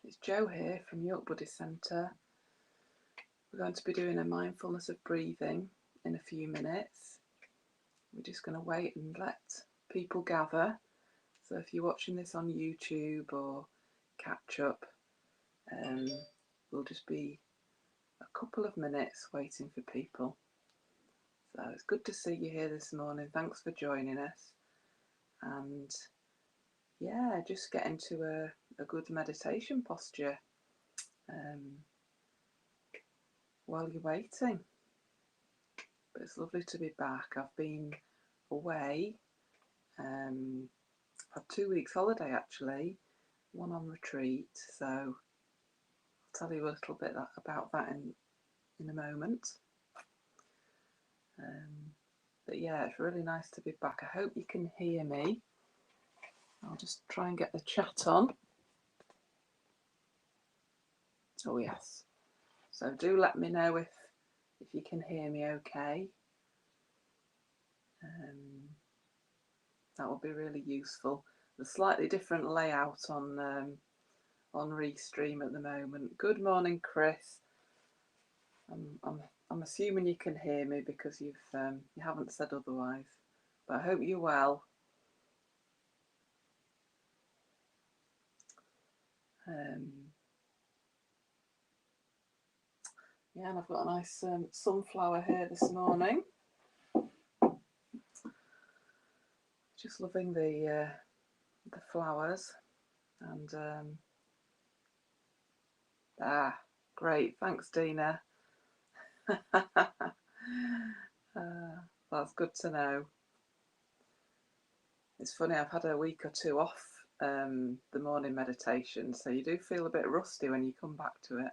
It's Jo here from York Buddhist Centre. We're going to be doing a mindfulness of breathing in a few minutes. We're just going to wait and let people gather. So if you're watching this on YouTube or catch up, we'll just be a couple of minutes waiting for people. So it's good to see you here this morning. Thanks for joining us. And yeah, just get into a good meditation posture while you're waiting. But it's lovely to be back. I've been away. I've had 2 weeks holiday actually, one on retreat. So I'll tell you a little bit about that in a moment. But yeah, it's really nice to be back. I hope you can hear me. I'll just try and get the chat on. Oh yes. So do let me know if you can hear me okay. That will be really useful. The slightly different layout on Restream at the moment. Good morning, Chris. I'm assuming you can hear me because you haven't said otherwise. But I hope you're well. Yeah, and I've got a nice sunflower here this morning. Just loving the flowers, and great, thanks Dina. That's good to know. It's funny, I've had a week or two off the morning meditation, so you do feel a bit rusty when you come back to it.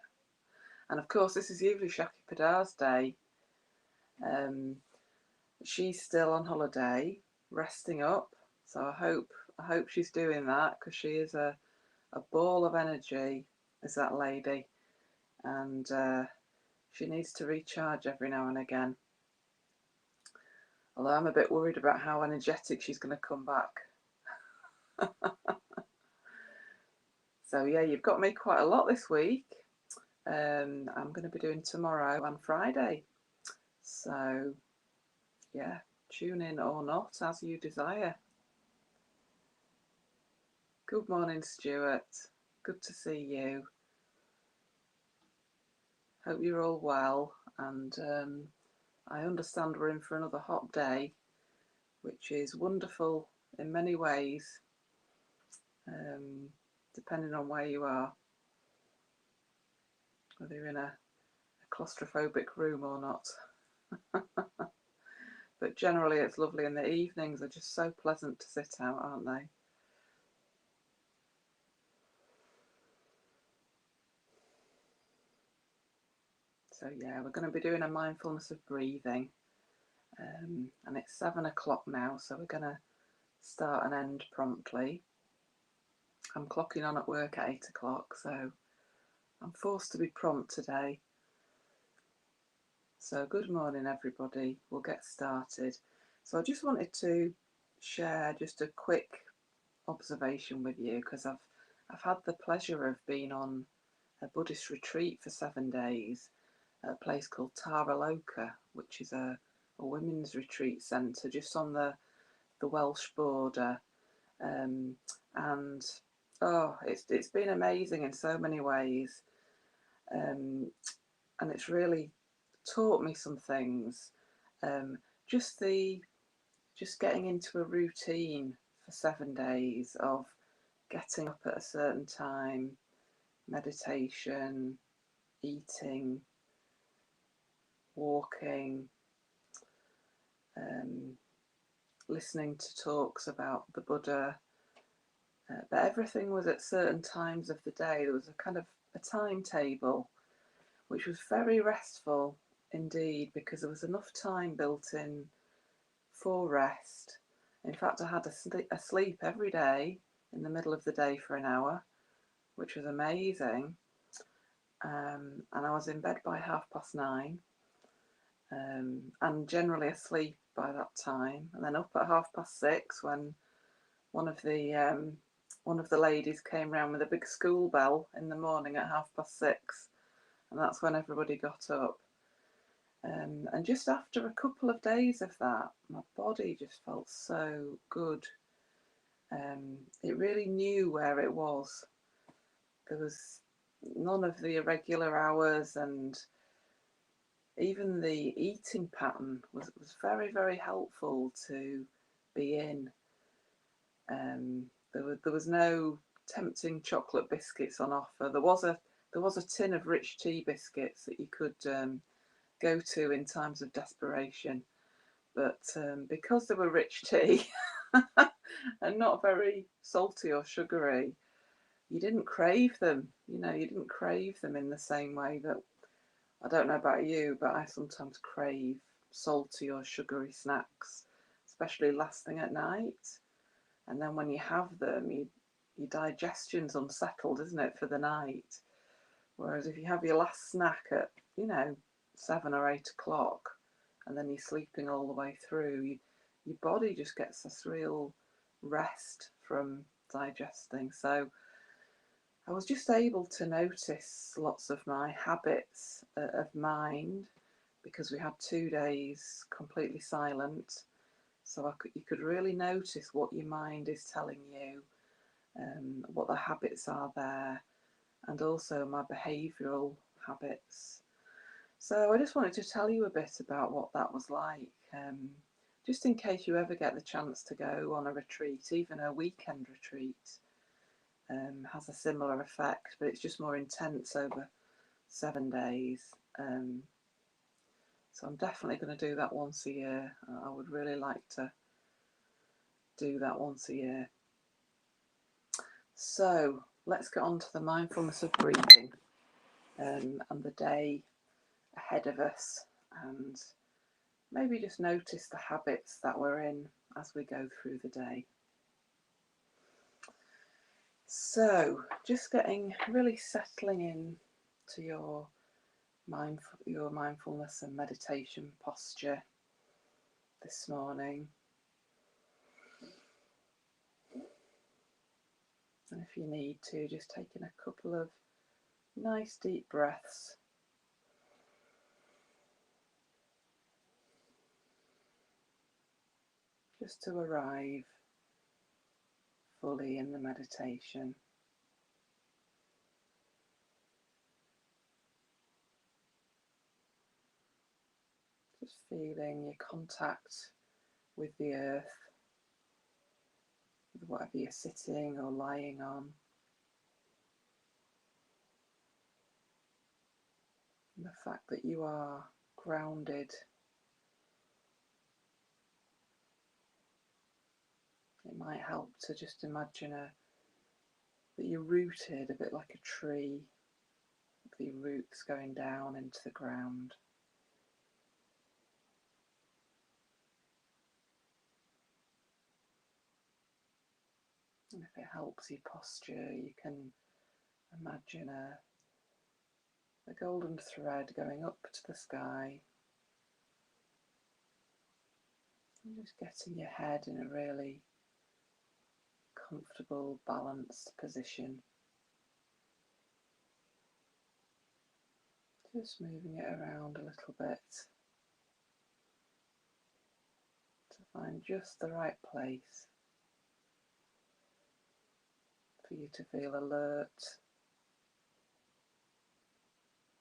And of course, this is usually Shaki Padar's day. She's still on holiday, resting up. So I hope she's doing that, because she is a ball of energy, is that lady, and she needs to recharge every now and again. Although I'm a bit worried about how energetic she's going to come back. So yeah, you've got me quite a lot this week. I'm going to be doing tomorrow and Friday. So yeah, tune in or not as you desire. Good morning, Stuart. Good to see you. Hope you're all well, and I understand we're in for another hot day, which is wonderful in many ways, depending on where you are, whether you're in a claustrophobic room or not. But generally it's lovely, and the evenings are just so pleasant to sit out, aren't they? So yeah, we're going to be doing a mindfulness of breathing, and it's 7 o'clock now, so we're going to start and end promptly. I'm clocking on at work at 8 o'clock, so I'm forced to be prompt today. So good morning everybody, we'll get started. So I just wanted to share just a quick observation with you, because I've had the pleasure of being on a Buddhist retreat for 7 days at a place called Taraloka, which is a women's retreat centre just on the Welsh border, and it's been amazing in so many ways, and it's really taught me some things. Just getting into a routine for 7 days of getting up at a certain time, meditation, eating, walking, listening to talks about the Buddha, but everything was at certain times of the day. There was a kind of a timetable, which was very restful indeed, because there was enough time built in for rest. In fact, I had a sleep every day in the middle of the day for an hour, which was amazing, and I was in bed by 9:30, and generally asleep by that time, and then up at 6:30 when one of the one of the ladies came round with a big school bell in the morning at 6:30, and that's when everybody got up. And just after a couple of days of that, my body just felt so good. It really knew where it was. There was none of the irregular hours, and even the eating pattern was very, very helpful to be in. There was no tempting chocolate biscuits on offer. There was a tin of rich tea biscuits that you could go to in times of desperation, but because they were rich tea and not very salty or sugary, you didn't crave them. You didn't crave them in the same way that, I don't know about you, but I sometimes crave salty or sugary snacks, especially last thing at night. And then when you have them, your digestion's unsettled, isn't it, for the night? Whereas if you have your last snack at, 7 or 8 o'clock, and then you're sleeping all the way through, your body just gets this real rest from digesting. So I was just able to notice lots of my habits of mind, because we had 2 days completely silent. So you could really notice what your mind is telling you, what the habits are there, and also my behavioural habits. So I just wanted to tell you a bit about what that was like, just in case you ever get the chance to go on a retreat. Even a weekend retreat has a similar effect, but it's just more intense over 7 days. So I'm definitely going to do that once a year. I would really like to do that once a year. So let's get on to the mindfulness of breathing, and the day ahead of us, and maybe just notice the habits that we're in as we go through the day. So just really settling in to your mindfulness and meditation posture this morning. And if you need to, just taking a couple of nice deep breaths. Just to arrive fully in the meditation. Just feeling your contact with the earth, with whatever you're sitting or lying on. And the fact that you are grounded. It might help to just imagine that you're rooted a bit like a tree, with your roots going down into the ground. And if it helps your posture, you can imagine a golden thread going up to the sky, and just getting your head in a really comfortable, balanced position. Just moving it around a little bit to find just the right place for you to feel alert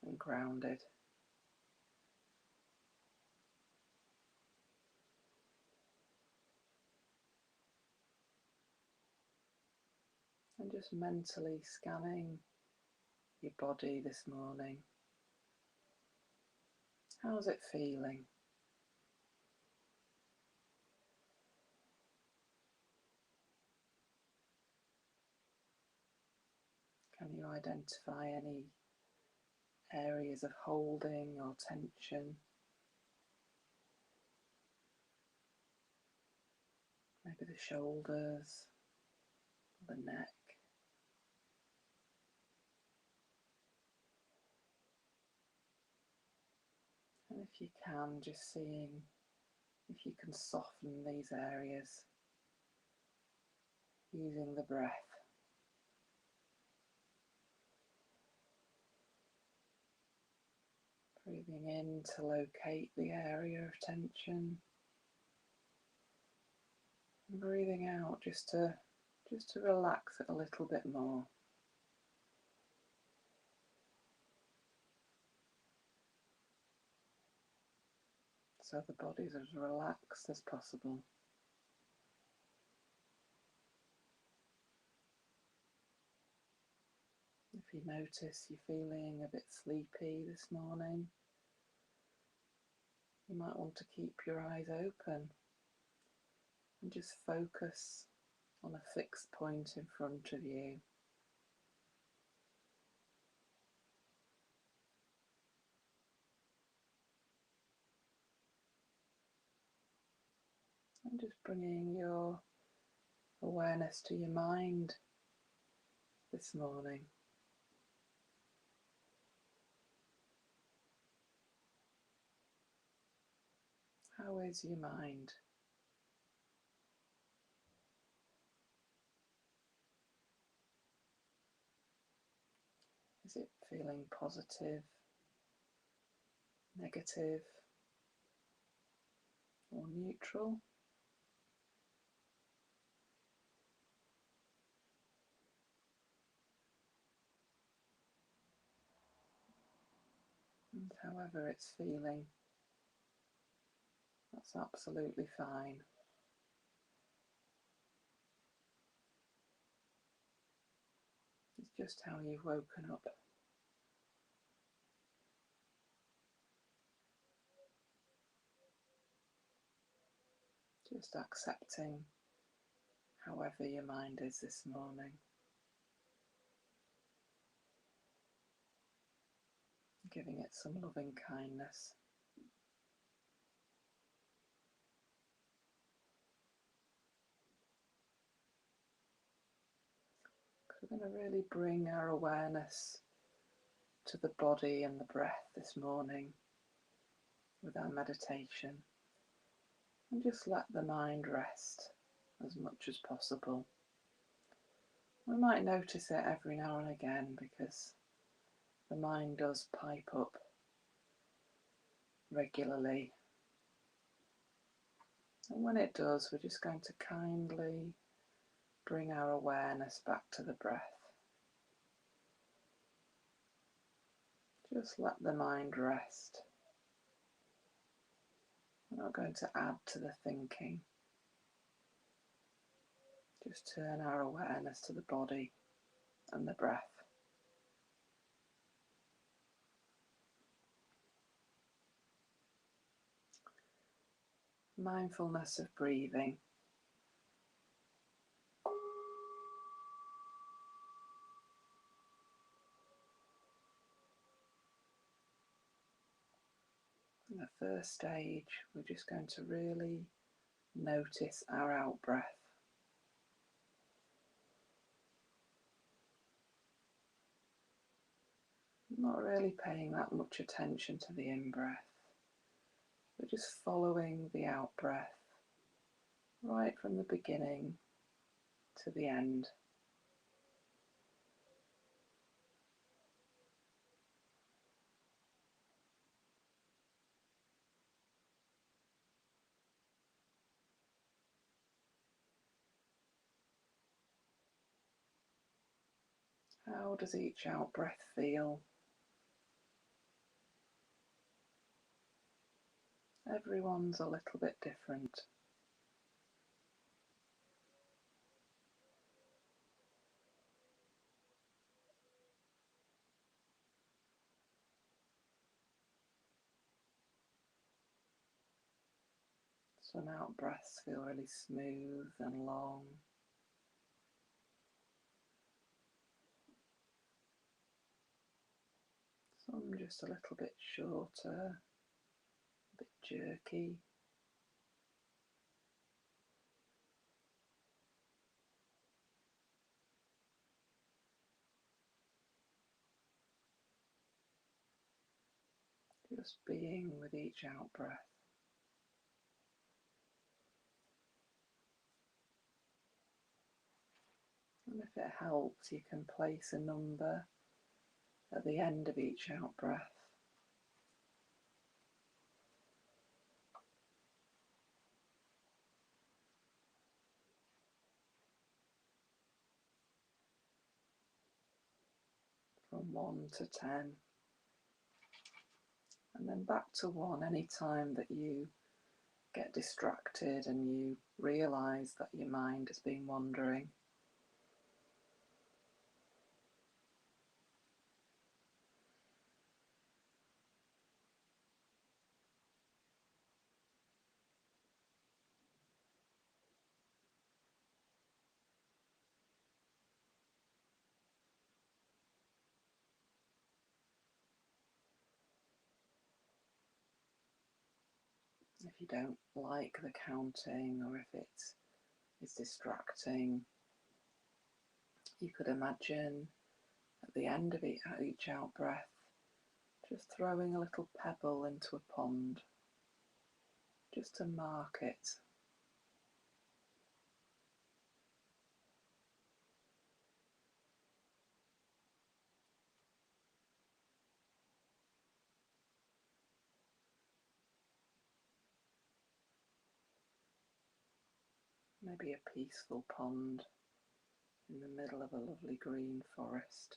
and grounded. And just mentally scanning your body this morning. How's it feeling? Can you identify any areas of holding or tension? Maybe the shoulders, the neck. And if you can, just seeing if you can soften these areas using the breath. Breathing in to locate the area of tension, and breathing out just to relax it a little bit more. So the body's as relaxed as possible. If you notice you're feeling a bit sleepy this morning, you might want to keep your eyes open and just focus on a fixed point in front of you. And just bringing your awareness to your mind this morning. How is your mind? Is it feeling positive, negative, or neutral? And however it's feeling, that's absolutely fine. It's just how you've woken up. Just accepting however your mind is this morning. Giving it some loving kindness. We're going to really bring our awareness to the body and the breath this morning with our meditation, and just let the mind rest as much as possible. We might notice it every now and again because the mind does pipe up regularly, and when it does, we're just going to kindly bring our awareness back to the breath. Just let the mind rest. We're not going to add to the thinking. Just turn our awareness to the body and the breath. Mindfulness of breathing. In the first stage, we're just going to really notice our out-breath. Not really paying that much attention to the in-breath. We're just following the out-breath right from the beginning to the end. How does each out-breath feel? Everyone's a little bit different. Some out-breaths feel really smooth and long. Some just a little bit shorter, a bit jerky. Just being with each out-breath. And if it helps, you can place a number at the end of each out-breath. 1 to 10. And then back to 1 any time that you get distracted and you realise that your mind has been wandering. If you don't like the counting, or if it is distracting, you could imagine at the end of each out breath just throwing a little pebble into a pond, just to mark it. Maybe a peaceful pond in the middle of a lovely green forest.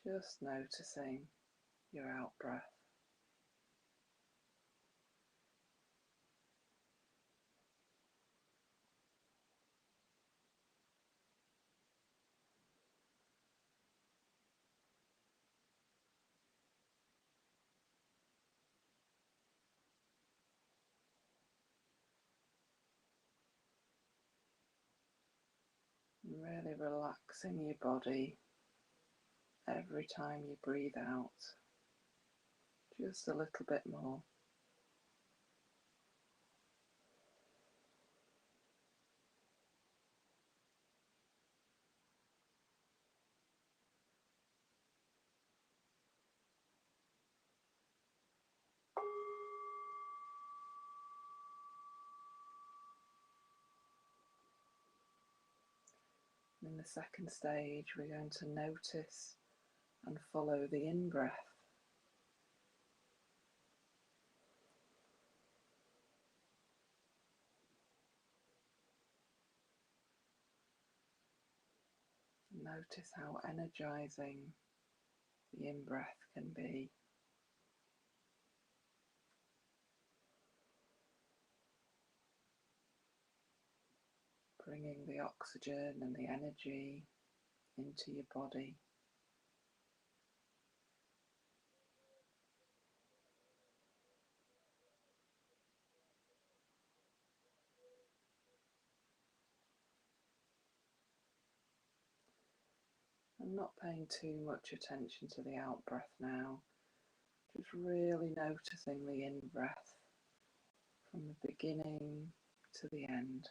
Just noticing your out breath. Really relaxing your body every time you breathe out, just a little bit more. In the second stage, we're going to notice and follow the in-breath. Notice how energizing the in-breath can be. Bringing the oxygen and the energy into your body. I'm not paying too much attention to the out breath now, just really noticing the in breath from the beginning to the end.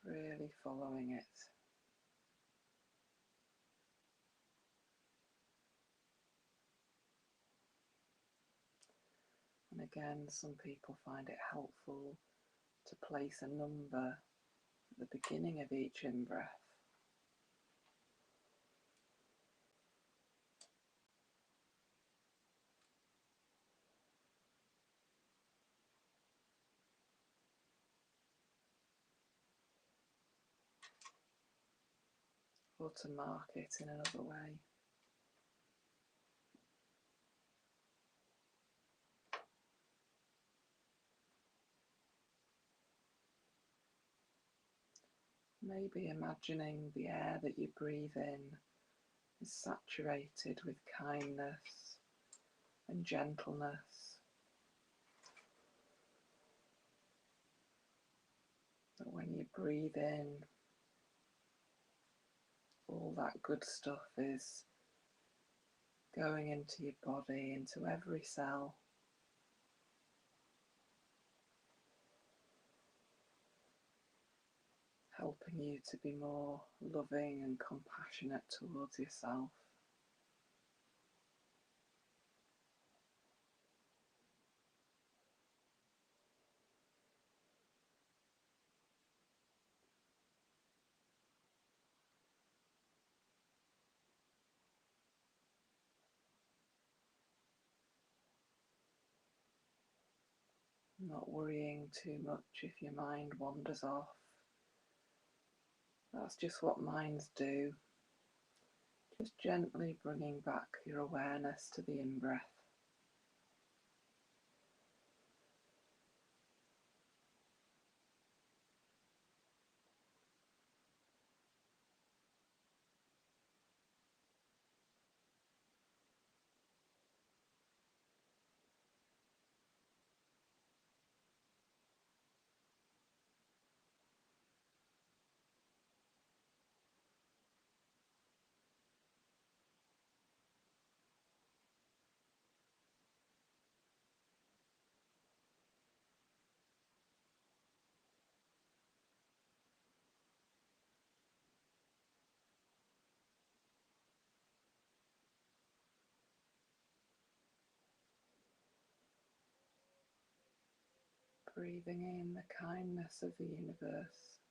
Really following it. And again, some people find it helpful to place a number at the beginning of each in-breath. Or to mark it in another way. Maybe imagining the air that you breathe in is saturated with kindness and gentleness. That when you breathe in, all that good stuff is going into your body, into every cell. Helping you to be more loving and compassionate towards yourself. Not worrying too much if your mind wanders off. That's just what minds do. Just gently bringing back your awareness to the in-breath. Breathing in the kindness of the universe.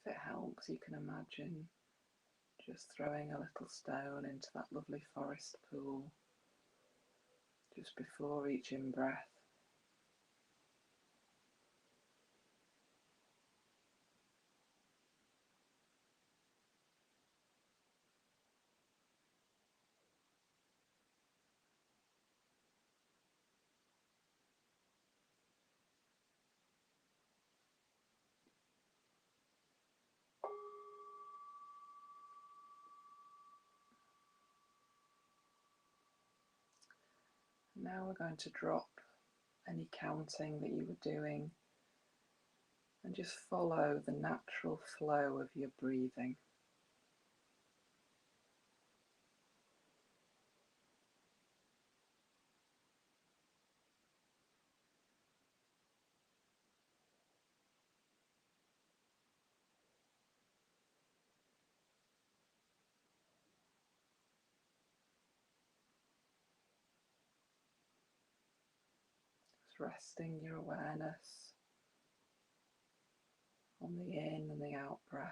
If it helps, you can imagine just throwing a little stone into that lovely forest pool just before each in-breath. Now we're going to drop any counting that you were doing and just follow the natural flow of your breathing. Just resting your awareness on the in and the out breath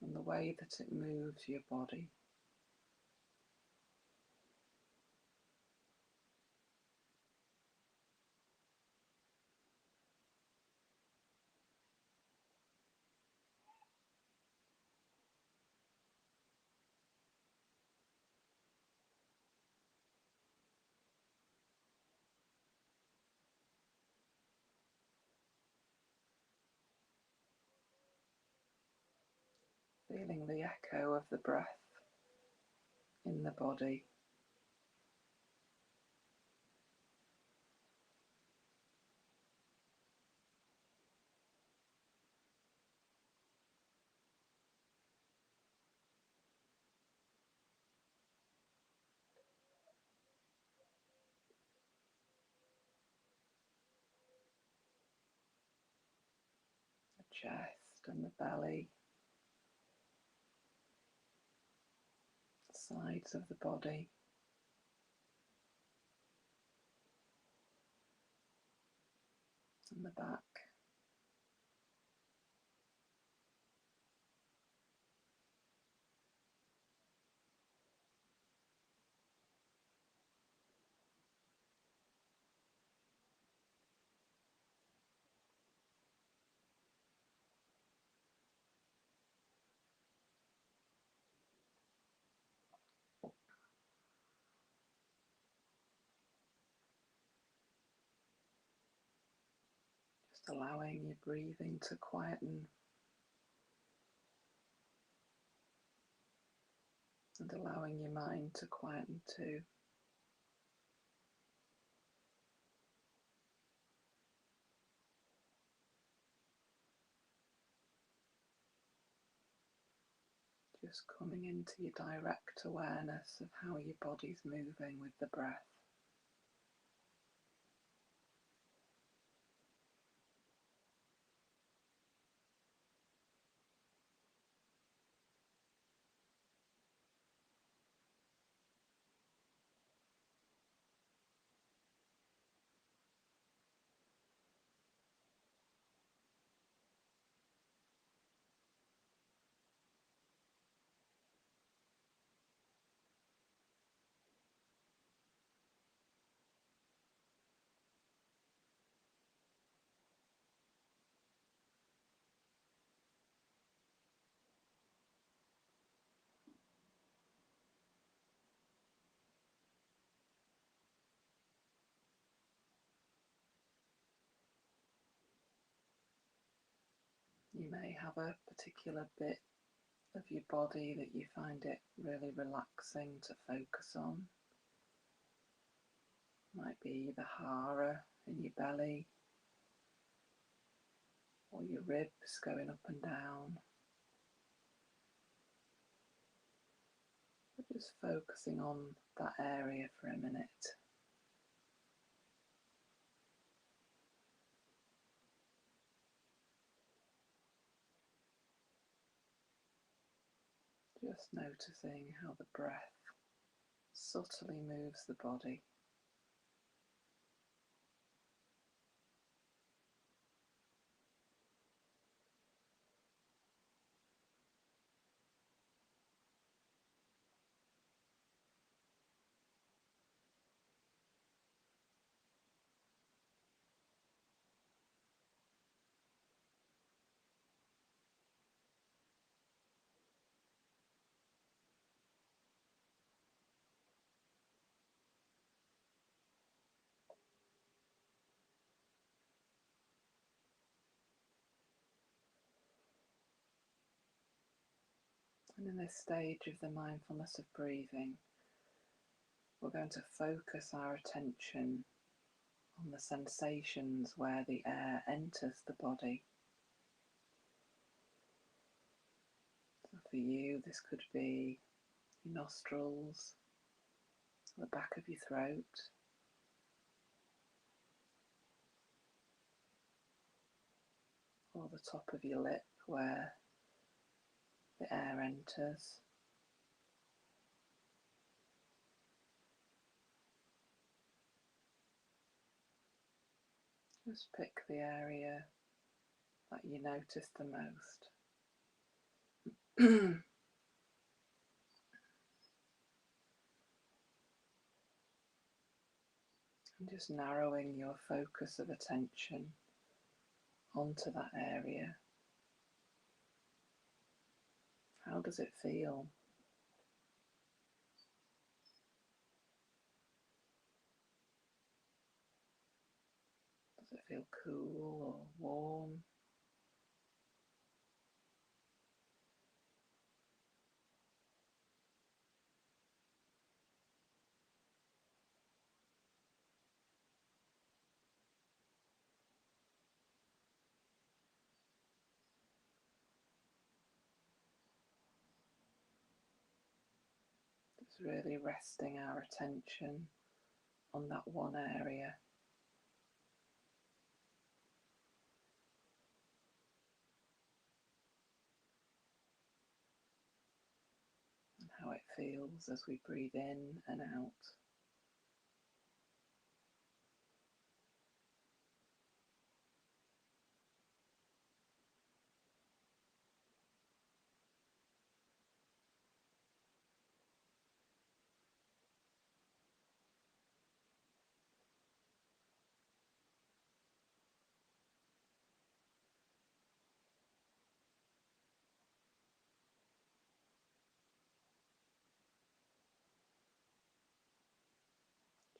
and the way that it moves your body. Feeling the echo of the breath in the body. The chest and the belly, the sides of the body, and the back. Just allowing your breathing to quieten. and allowing your mind to quieten too. Just coming into your direct awareness of how your body's moving with the breath. You may have a particular bit of your body that you find it really relaxing to focus on. Might be the hara in your belly, or your ribs going up and down. But just focusing on that area for a minute. Just noticing how the breath subtly moves the body. And in this stage of the mindfulness of breathing, we're going to focus our attention on the sensations where the air enters the body. So for you, this could be your nostrils, the back of your throat, or the top of your lip where the air enters. Just pick the area that you notice the most. And just narrowing your focus of attention onto that area. How does it feel? Does it feel cool or warm? Just really resting our attention on that one area. And how it feels as we breathe in and out.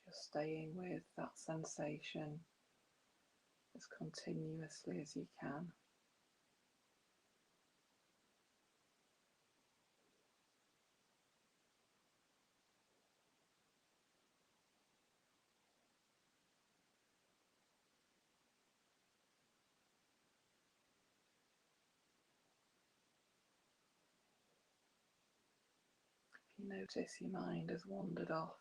Just staying with that sensation as continuously as you can. Notice your mind has wandered off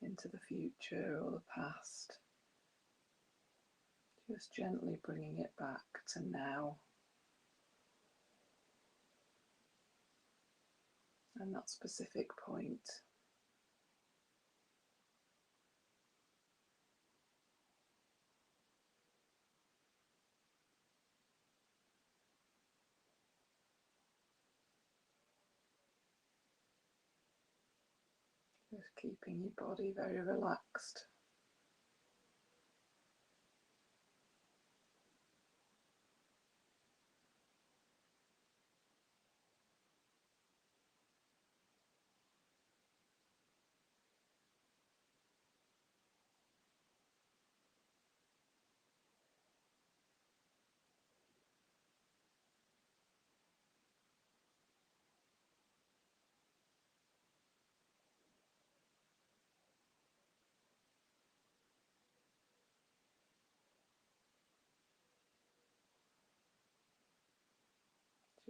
into the future or the past. Just gently bringing it back to now. And that specific point. Just keeping your body very relaxed.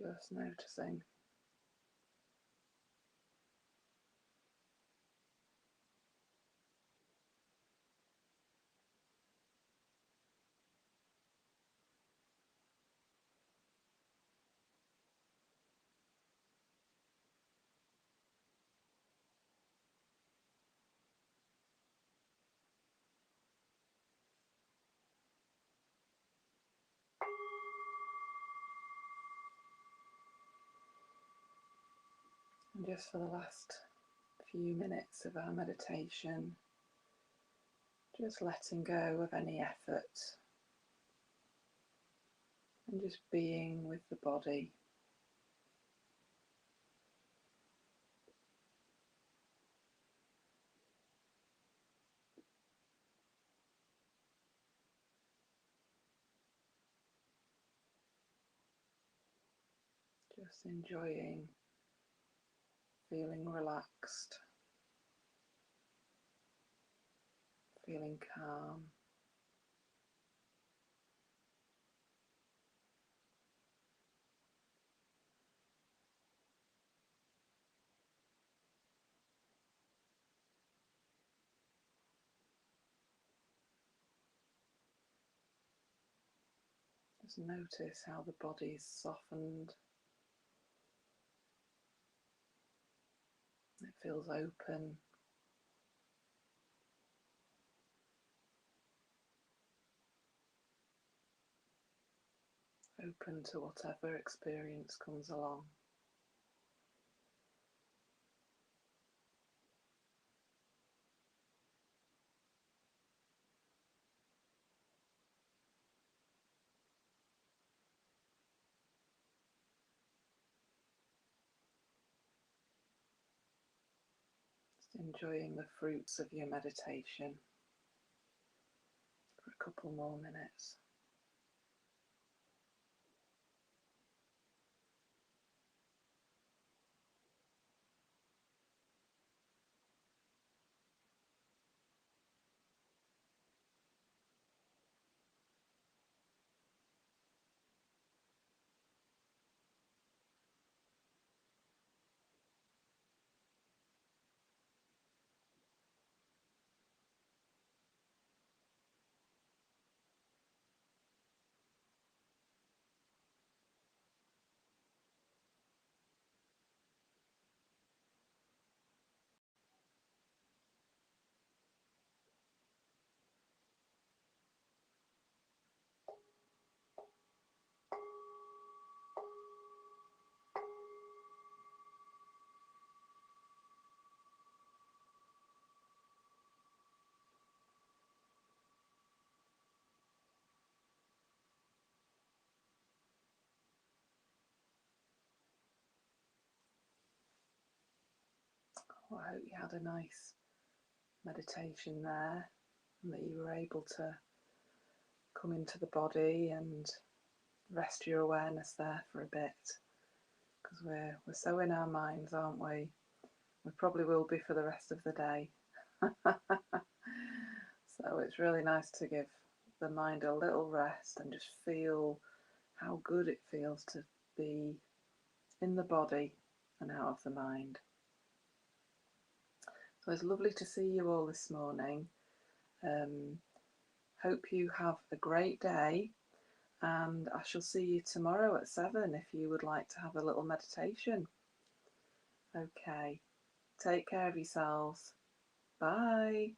Just noticing. And just for the last few minutes of our meditation, just letting go of any effort and just being with the body. Just enjoying feeling relaxed, feeling calm. Just notice how the body's softened. It feels open. Open to whatever experience comes along. Just enjoying the fruits of your meditation for a couple more minutes. Well, I hope you had a nice meditation there and that you were able to come into the body and rest your awareness there for a bit, because we're so in our minds, aren't we? We probably will be for the rest of the day. So it's really nice to give the mind a little rest and just feel how good it feels to be in the body and out of the mind. So it's lovely to see you all this morning. Hope you have a great day, and I shall see you tomorrow at 7 if you would like to have a little meditation. Okay, take care of yourselves. Bye.